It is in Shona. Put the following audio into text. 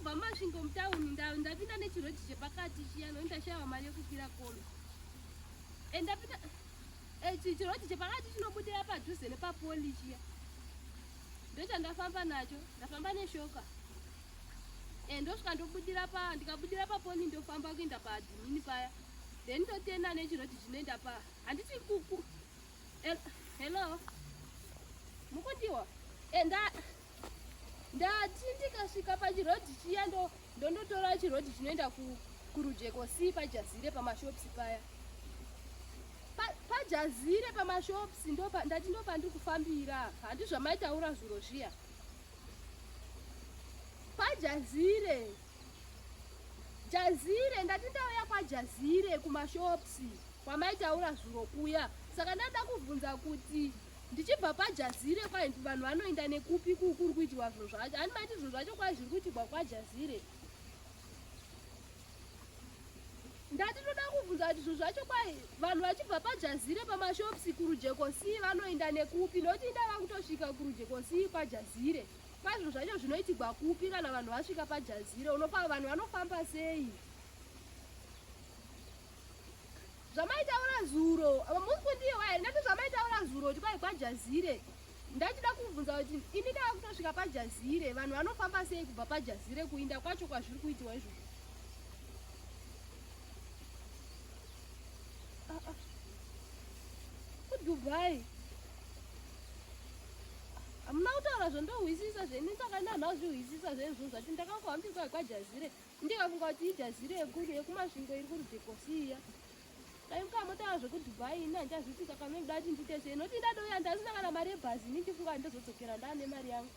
ndabva masvingo mutauni ndapinda nechiroti chepakati chiyano ndashava mari yekukwira kono ndapinda chiroti chepakati chinobudira padhuze nepapoli chiya ndochandafamba nacho ndafamba neshoka ndosvika ndikabudira paponi ndofamba kuenda padhimini paya then ndotenda nechiroti chinoenda pa handiti kuku hello mukundiwa ndati ndikasvika pachirodhi chiya ndondotora chirodhi chinoenda kurujekosi pajazire pamashopsi paya pajazire pamashopsi ndati ndopandiri kufambira handi zvamaitaura zvuro zviya pajazire ndati ndauya kwajazire kumashopsi kwamaitaura zvuro kuya saka ndada kubvunza kuti ndichibva pajazire kwainzi vanhu vanoenda nekupi kuri kuitirwa zviro zvacho handi maiti zviro zvacho kwai zviri kuitirwa kwajazire ndati toda kubvunza kuti zviro zvacho kwai vanhu vachibva pajazire pamashopsi kurujekosi vanoenda nekupi nokuti ndava kutosvika kurujekosi kwajazire kwai zviro zvacho zvinoitirwa kupi kana vanhu vasvika pajazire unopa vanhu vanofamba sei zvamaitaura zuro mukundiwa ndati zvamaitaura zuro kuti kwai kwajazire ndachida kubvunza kuti ini ndava kutosvika pajazire vanhu vanofamba sei kubva pajazire kuinda kwacho kwazviri kuitiwa izvozvo kudubai hamuna kutaura zvondohwisisa zveni saka ndanhazvihwisisa zvezvo zvati ndakafambirwa kwajazire ndikafunga kuti ijazire yekumasvingo iri kurujekosiya dai mukamotaura zvekudubai ini handichazvisika kamwe ndati ndite sei noti ndadouya ndasina kana mari yebhazi nichifunga ndizodzokera ndaane mari yangu